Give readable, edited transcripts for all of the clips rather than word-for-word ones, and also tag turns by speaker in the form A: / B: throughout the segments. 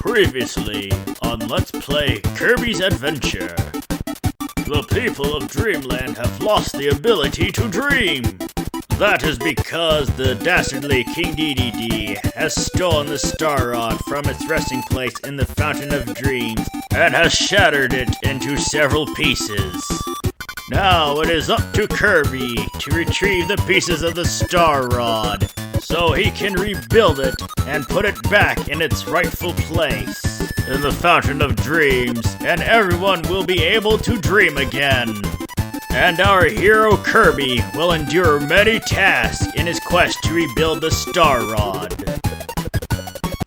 A: Previously on Let's Play Kirby's Adventure. The people of Dreamland have lost the ability to dream. That is because the dastardly King Dedede has stolen the Star Rod from its resting place in the Fountain of Dreams and has shattered it into several pieces. Now it is up to Kirby to retrieve the pieces of the Star Rod so he can rebuild it and put it back in its rightful place in the Fountain of Dreams, and everyone will be able to dream again. And our hero Kirby will endure many tasks in his quest to rebuild the Star Rod,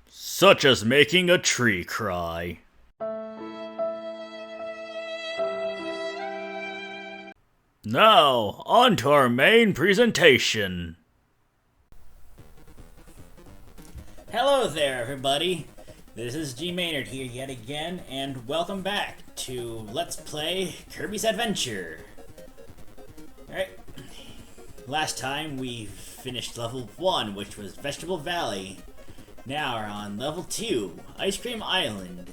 A: such as making a tree cry. Now, on to our main presentation.
B: Hello there, everybody. This is GMaynard here yet again, and welcome back to Let's Play Kirby's Adventure. Alright, last time we finished level 1, which was Vegetable Valley. Now we're on level 2, Ice Cream Island.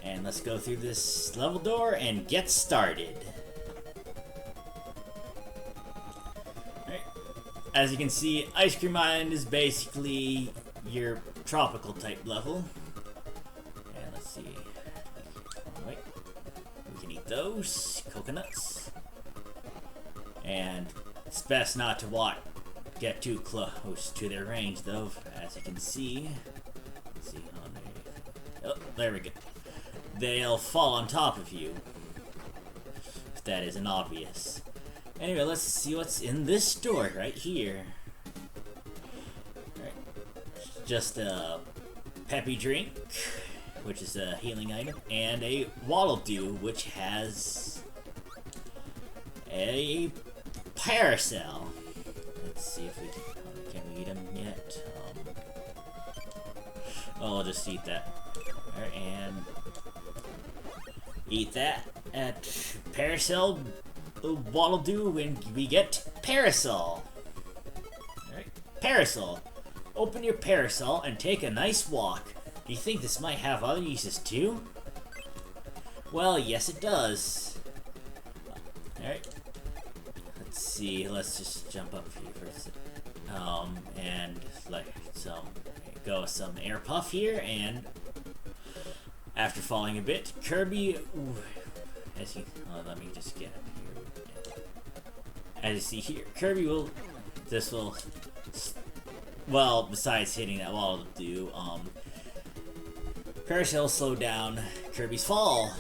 B: And let's go through this level door and get started. Alright, as you can see, Ice Cream Island is basically your tropical type level. And let's see. Wait. We can eat those coconuts. And it's best not to get too close to their range, though, as you can see. Let's see. Oh, there we go. They'll fall on top of you. If that isn't obvious. Anyway, let's see what's in this door right here. Just a peppy drink, which is a healing item, and a Waddle Doo, which has a parasol. Let's see if we can we eat them yet. I'll just eat that. Alright, and eat that at parasol Waddle Doo, and we get parasol. Alright, parasol. Open your parasol and take a nice walk. Do you think this might have other uses too? Well, yes it does. Alright. Let's see, let's just jump up here first. And like go with some air puff here, and after falling a bit, Kirby, let me just get up here. As you see here, Kirby will, well, besides hitting that wall to do, parasol slow down Kirby's fall.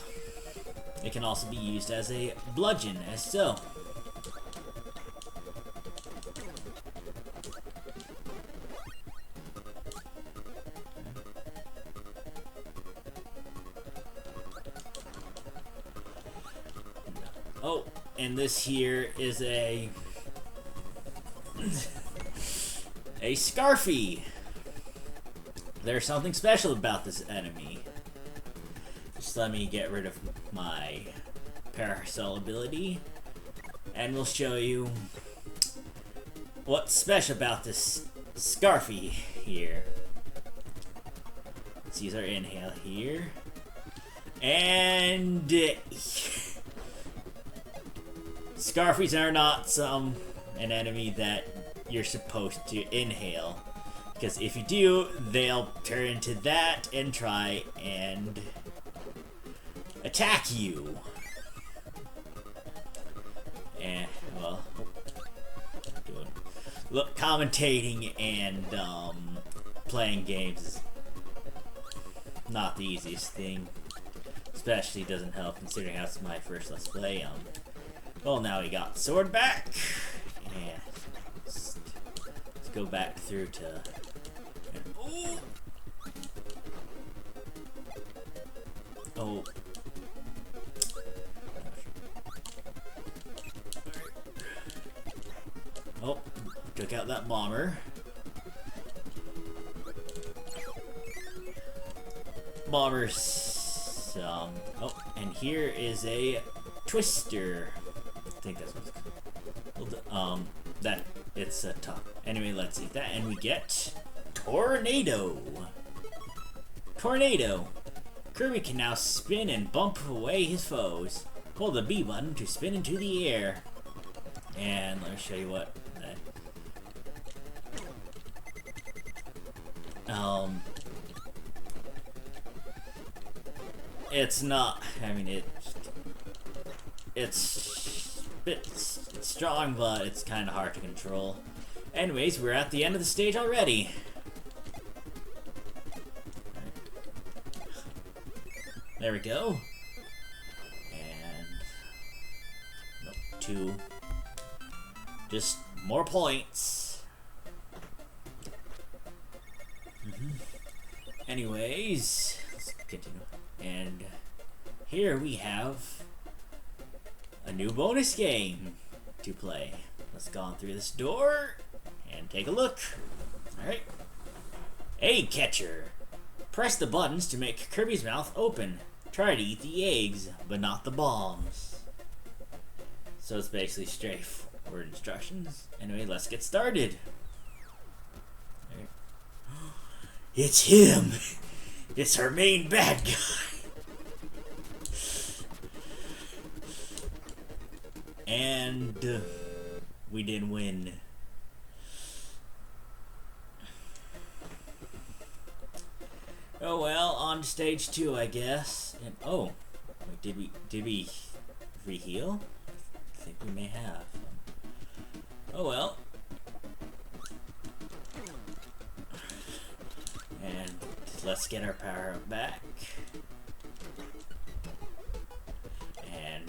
B: It can also be used as a bludgeon, as so. Oh, and this here is a Scarfy. There's something special about this enemy. Just let me get rid of my parasol ability, and we'll show you what's special about this Scarfy here. Let's use our inhale here. And Scarfies are not an enemy that you're supposed to inhale, because if you do, they'll turn into that and try and attack you. And well, look, commentating and playing games is not the easiest thing. Especially doesn't help considering how it's my first Let's Play. Well, now we got sword back, and let's go back through to. Oh. Oh, took out that bomber. Bombers. Oh, and here is a twister. I think that's what's called. That it's a top. Anyway, let's eat that, and we get tornado. Tornado. Kirby can now spin and bump away his foes. Hold the B button to spin into the air. And let me show you what. It's not. I mean, it's a bit strong, but it's kind of hard to control. Anyways, we're at the end of the stage already. There we go. And nope, 2. Just more points. Anyways, let's continue. And here we have a new bonus game to play. Let's go on through this door and take a look. Alright. Egg catcher. Press the buttons to make Kirby's mouth open. Try to eat the eggs, but not the bombs. So it's basically straightforward instructions. Anyway, let's get started. Right. It's him! It's our main bad guy! And we didn't win. Oh well, on to stage 2, I guess. And oh, wait, did we re-heal? I think we may have. Oh well. And let's get our power up back. And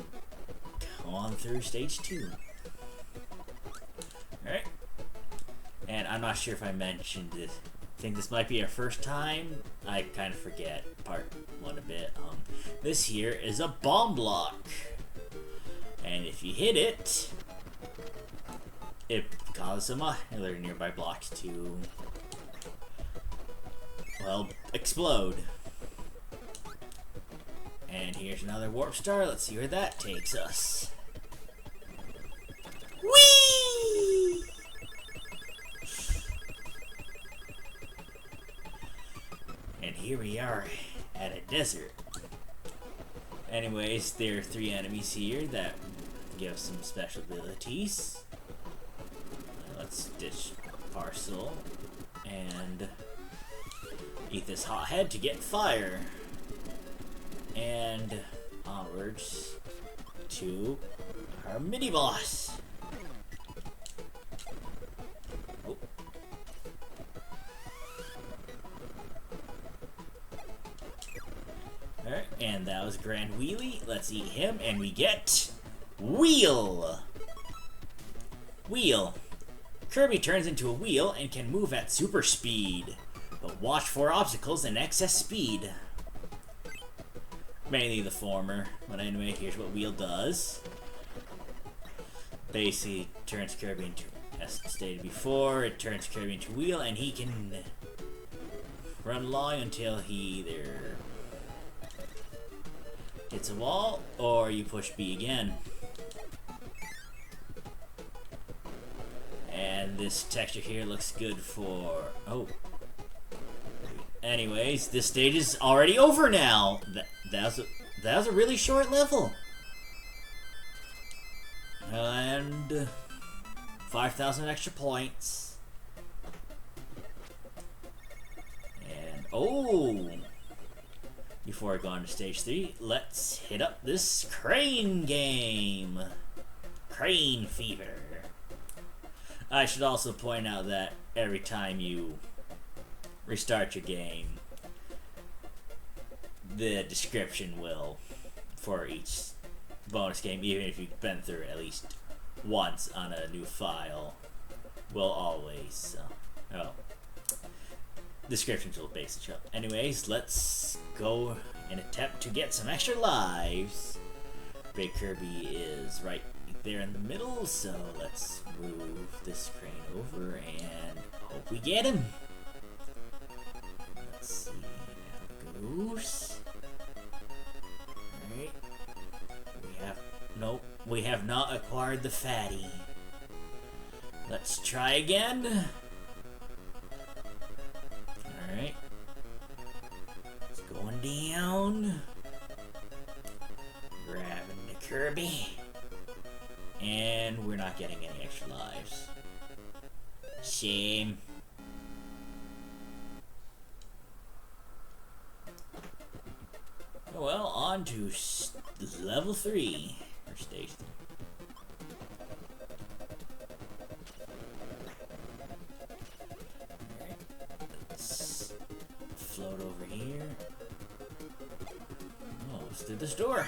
B: go on through stage 2. Alright. And I'm not sure if I mentioned this. I think this might be our first time. I kind of forget part 1 a bit. This here is a bomb block. And if you hit it, it causes some other nearby blocks to, well, explode. And here's another warp star. Let's see where that takes us. Whee! And here we are at a desert. Anyways, there are 3 enemies here that give some special abilities. Let's ditch Parcel and eat this hot head to get fire. And onwards to our mini boss. Oh. Alright, and that was Grand Wheelie. Let's eat him, and we get Wheel. Wheel. Kirby turns into a wheel and can move at super speed, but watch for obstacles and excess speed. Mainly the former, but anyway, here's what Wheel does. Basically turns Kirby into, as stated before, it turns Kirby into Wheel, and he can run along until he either hits a wall or you push B again. And this texture here looks good for, oh. Anyways, this stage is already over now. That was a really short level. And 5,000 extra points. And oh, before I go on to stage 3, let's hit up this crane game. Crane Fever. I should also point out that every time you restart your game, the description will, for each bonus game, even if you've been through it at least once on a new file, will always, descriptions will basically show up. Anyways, let's go and attempt to get some extra lives. Big Kirby is right there in the middle, so let's move this crane over and hope we get him. Let's see, now goose. Alright. We have not acquired the fatty. Let's try again. Alright. Going down. Grabbing the Kirby. And we're not getting any extra lives. Shame. Oh well, on to level 3. Or stage 3. Alright. Let's float over here. Oh, let's do this door.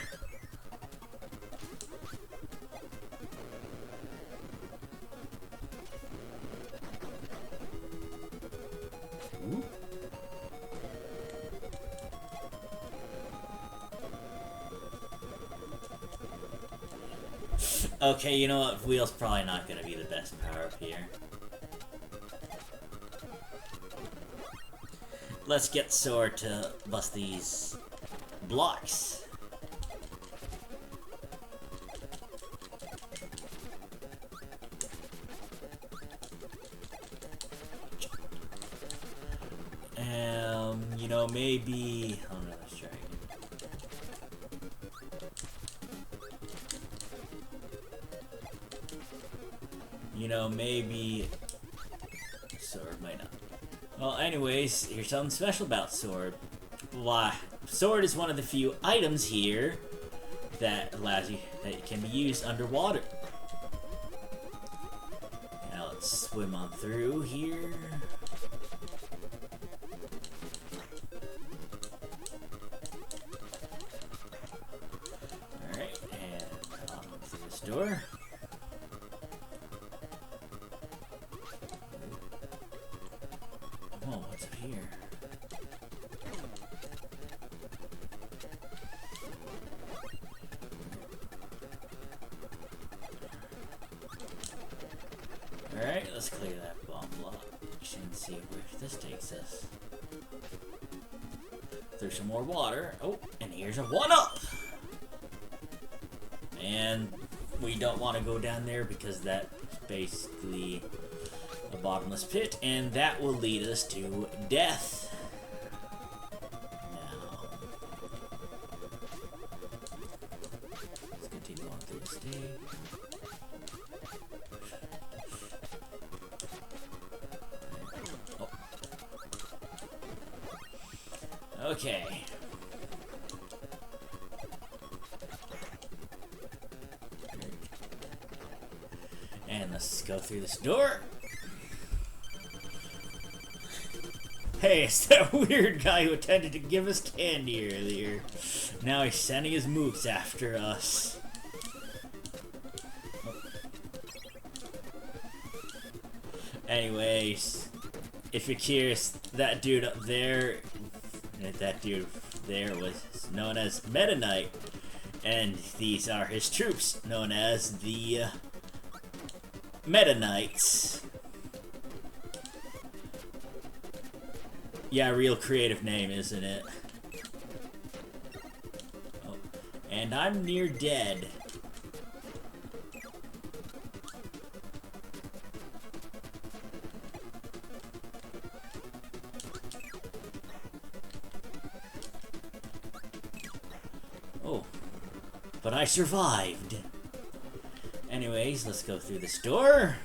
B: Ooh. Okay, you know what? Wheel's probably not gonna be the best power up here. Let's get Sword to bust these blocks. You know, maybe... Oh no, let's try again. You know, maybe... Sword might not. Well, anyways, here's something special about Sword. Why, Sword is one of the few items here that allows you, that can be used underwater. Now let's swim on through here. Alright, and on through this door. Oh, what's up here? Alright, let's clear that bomb block and see where this takes us. There's some more water. Oh, and here's a 1-up! And we don't want to go down there because that's basically a bottomless pit, and that will lead us to death. Now, let's continue on through the stage. Oh. Okay. And let's go through this door. Hey, it's that weird guy who attempted to give us candy earlier. Now he's sending his mooks after us. Anyways, if you're curious, that dude up there, was known as Meta Knight, and these are his troops, known as the Meta Knights. Yeah, real creative name, isn't it? Oh, and I'm near dead. Oh, but I survived. Anyways, let's go through this door.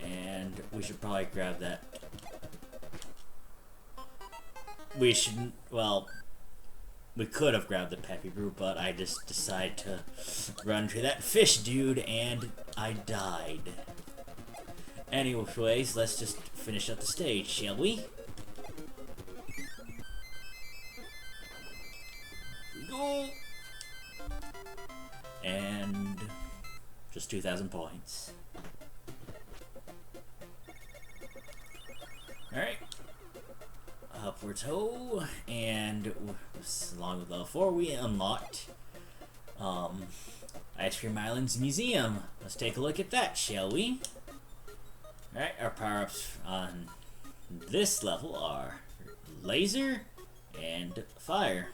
B: And we should probably grab that. We shouldn't, well, we could have grabbed the Peppy Brew, but I just decided to run to that fish dude, and I died. Anyways, let's just finish up the stage, shall we? Go! And just 2,000 points. Alright. Upwards ho, and along with level 4 we unlocked Ice Cream Island's museum. Let's take a look at that, shall we? Alright, our power-ups on this level are laser and fire.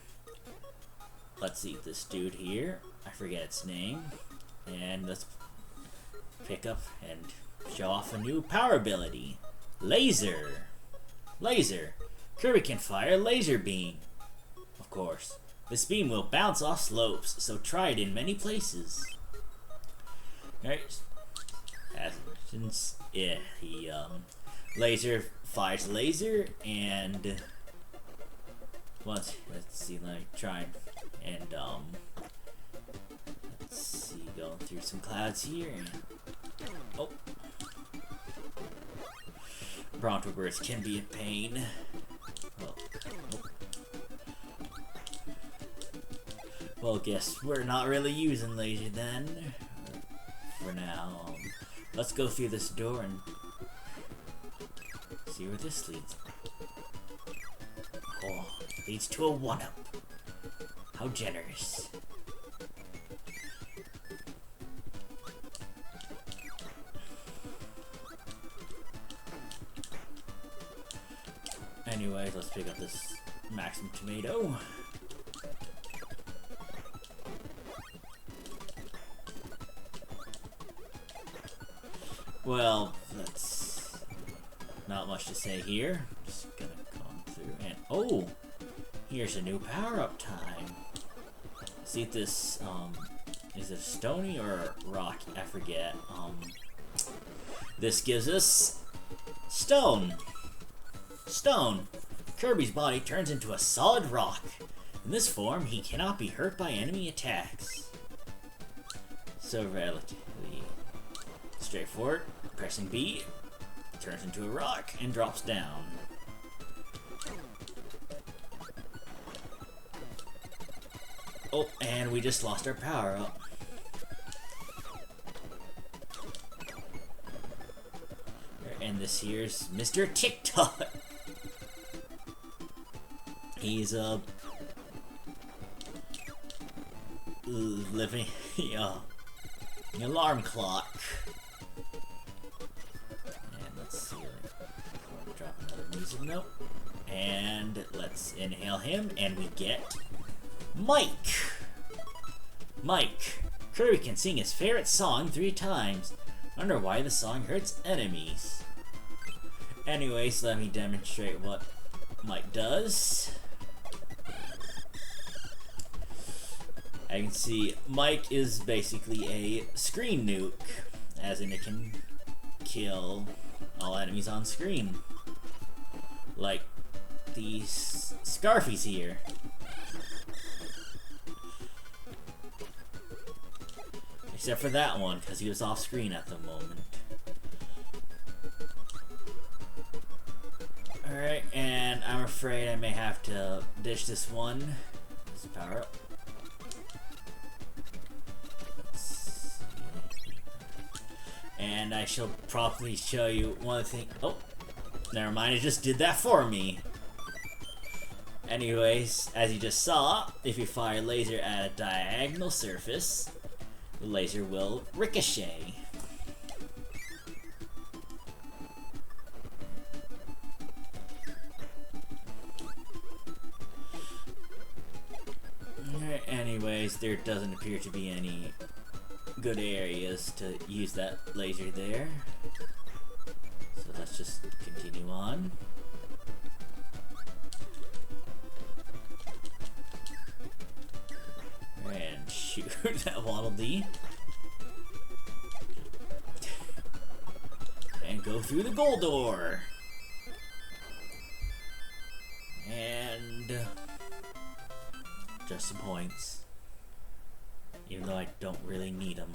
B: Let's eat this dude here, I forget its name, and let's pick up and show off a new power ability. Laser. Kirby can fire a laser beam. Of course. This beam will bounce off slopes, so try it in many places. Alright. Yeah, he laser fires laser, and let's see, let me try and let's see, going through some clouds here, and oh, Bronto Burst can be a pain. Well, guess we're not really using laser then. For now, let's go through this door and see where this leads. Oh, leads to a 1-up. How generous. Anyway, let's pick up this maximum tomato. Well, that's not much to say here. Just gonna come through and oh, here's a new power-up time. See if this is it stony or rock? I forget. This gives us stone. Stone. Kirby's body turns into a solid rock. In this form, he cannot be hurt by enemy attacks. So relatively straightforward. Pressing B, turns into a rock and drops down. Oh, and we just lost our power up. And this here's Mr. TikTok. He's a living alarm clock. Music note, and let's inhale him, and we get Mike. Mike. Kirby can sing his favorite song 3 times. Wonder why the song hurts enemies. Anyways, let me demonstrate what Mike does. I can see Mike is basically a screen nuke, as in it can kill all enemies on screen. Like these Scarfies here. Except for that one, because he was off screen at the moment. Alright, and I'm afraid I may have to ditch this one. Let's power up. And I shall probably show you one of the things. Oh! Never mind, it just did that for me. Anyways, as you just saw, if you fire a laser at a diagonal surface, the laser will ricochet. Anyways, there doesn't appear to be any good areas to use that laser there. So let's just continue on. And shoot that Waddle Dee. And go through the gold door. And just some points. Even though I don't really need them.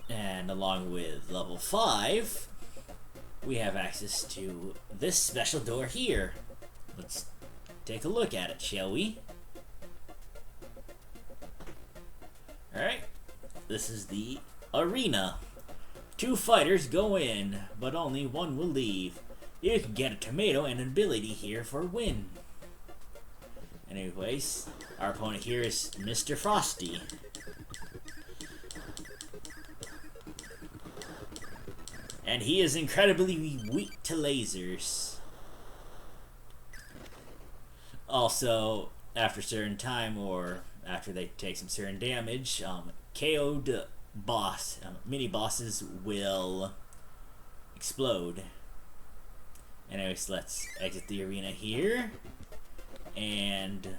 B: And along with level 5, we have access to this special door here. Let's take a look at it, shall we? Alright, this is the arena. 2 fighters go in, but only one will leave. You can get a tomato and an ability here for a win. Anyways, our opponent here is Mr. Frosty. And he is incredibly weak to lasers. Also, after a certain time, or after they take some certain damage, KO'd mini bosses will explode. Anyways, let's exit the arena here and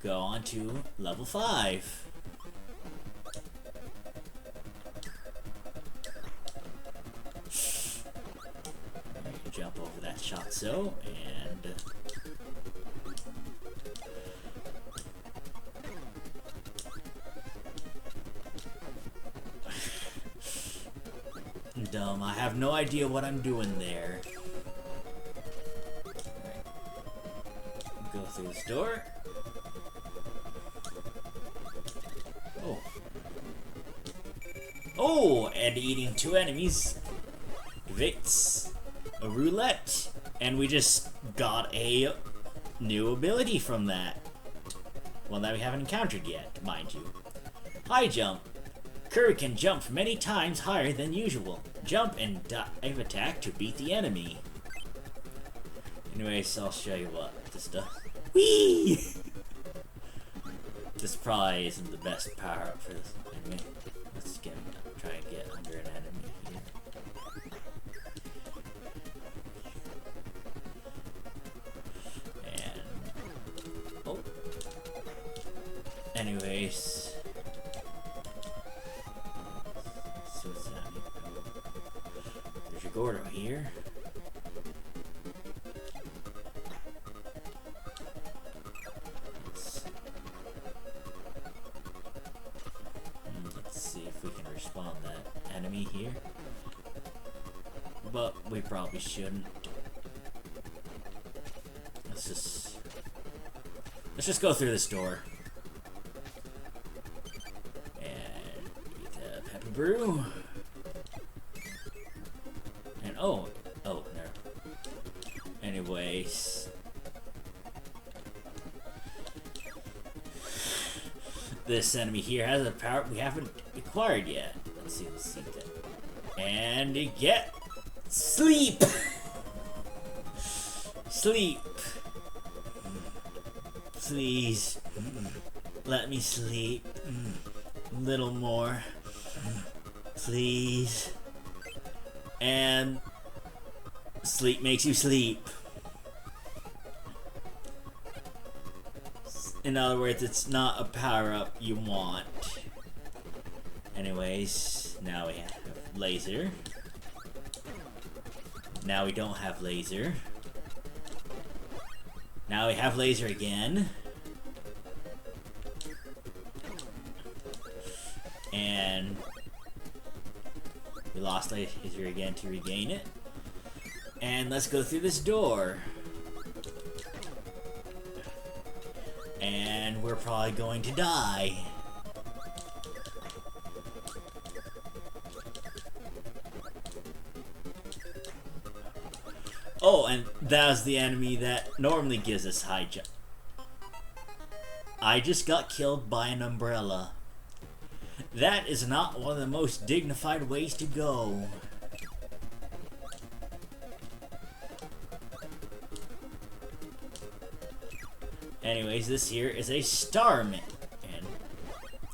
B: go on to level 5. Jump over that shot so, and dumb, I have no idea what I'm doing there. Right. Go through this door. Oh. Oh, and eating 2 enemies evicts a roulette, and we just got a new ability from that. One that we haven't encountered yet, mind you. High jump. Kirby can jump many times higher than usual. Jump and dive attack to beat the enemy. Anyways, I'll show you what this does. Whee! This probably isn't the best power up for this. Anyway, let's try and get under an enemy here. And oh. Anyways. So what's that? There's your Gordo here. Let's see if we can respawn that enemy here. But we probably shouldn't. Let's just go through this door. And eat the pepper brew. And oh no. Anyways. This enemy here has a power we haven't acquired yet. Let's see that. And you get sleep. Sleep. Please. Let me sleep. A little more. Please. And sleep makes you sleep. In other words, it's not a power-up you want. Anyways, now we have laser. Now we don't have laser. Now we have laser again. And we lost laser again to regain it. And let's go through this door. And we're probably going to die. Oh, and that was the enemy that normally gives us high jump. I just got killed by an umbrella. That is not one of the most dignified ways to go. Anyways, this here is a starman,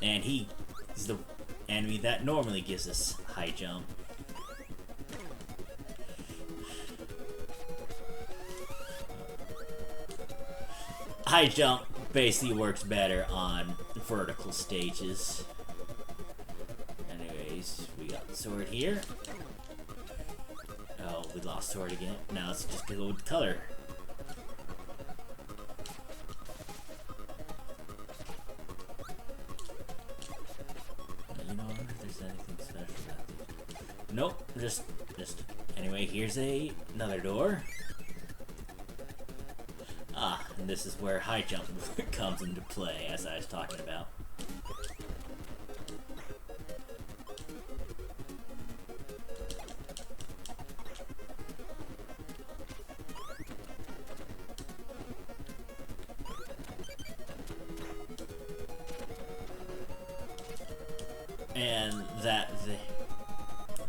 B: and he is the enemy that normally gives us high jump. High jump basically works better on vertical stages. Anyways, we got the sword here. Oh, we lost sword again. Now let's just go with color. You know, I wonder if there's anything special about this. Nope, just. Anyway, here's another door. Ah, and this is where high jump comes into play, as I was talking about. And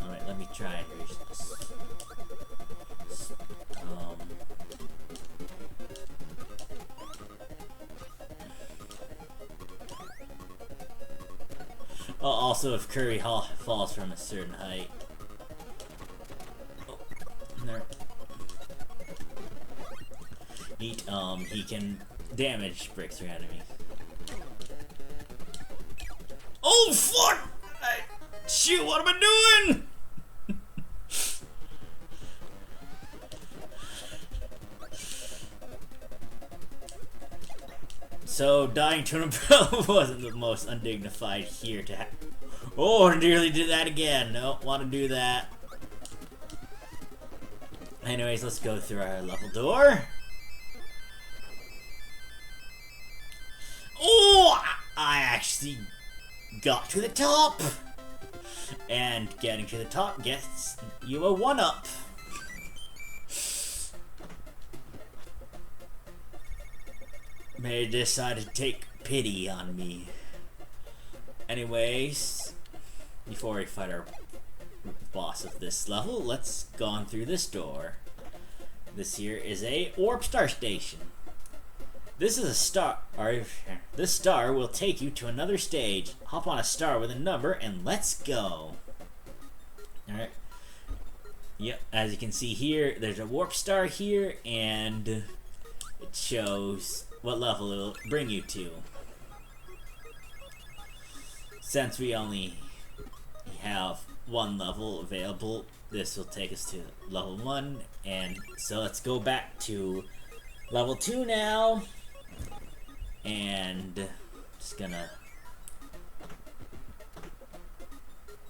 B: alright, let me try and reach this. Oh, also, if Kirby falls from a certain height. Oh, there. he can damage breakthrough enemies. Oh fuck! Shoot, what am I doing? So, dying to an umbrella wasn't the most undignified here to have. Oh, I nearly did that again. Don't want to do that. Anyways, let's go through our level door. Oh, I actually got to the top. And getting to the top gets you a 1-up. May decide to take pity on me. Anyways, before we fight our boss of this level, let's go on through this door. This here is a warp star station. This is a star. This star will take you to another stage. Hop on a star with a number and let's go. Alright. Yep, as you can see here, there's a warp star here, and it shows what level it'll bring you to. Since we only have one level available, this will take us to level 1, and so let's go back to level 2 now, and just gonna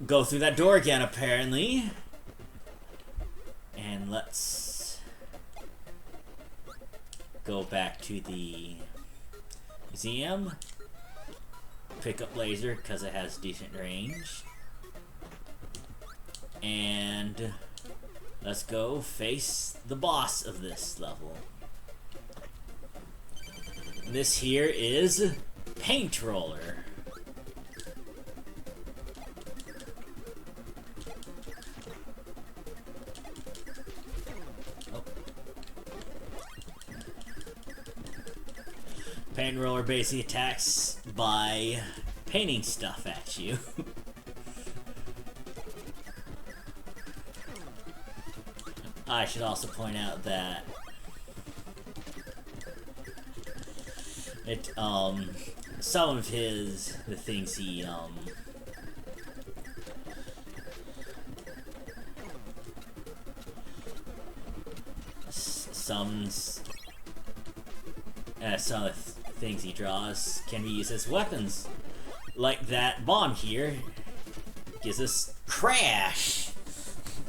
B: go through that door again apparently, and let's go back to the museum, pick up laser because it has decent range, and let's go face the boss of this level. This here is Paint Roller. Paint Roller basically attacks by painting stuff at you. I should also point out that it, some of the things he, some of the things he draws can be used as weapons. Like that bomb here gives us Crash.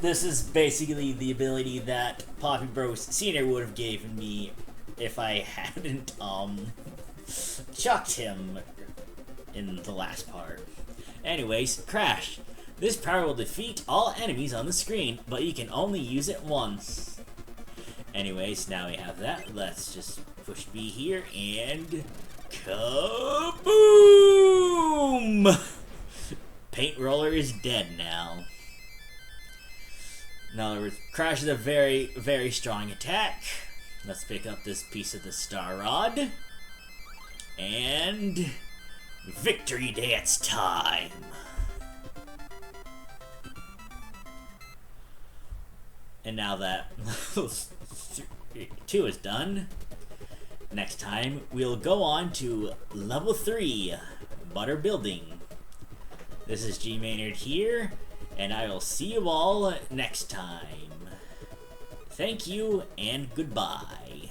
B: This is basically the ability that Poppy Bros Senior would have given me if I hadn't chucked him in the last part. Anyways, Crash. This power will defeat all enemies on the screen, but you can only use it once. Anyways, now we have that. Let's just push B here and kaboom! Paint Roller is dead now. In other words, Crash is a very, very strong attack. Let's pick up this piece of the Star Rod. And victory dance time! And now that level 2 is done, next time we'll go on to level 3, Butter Building. This is GMaynard here, and I will see you all next time. Thank you, and goodbye.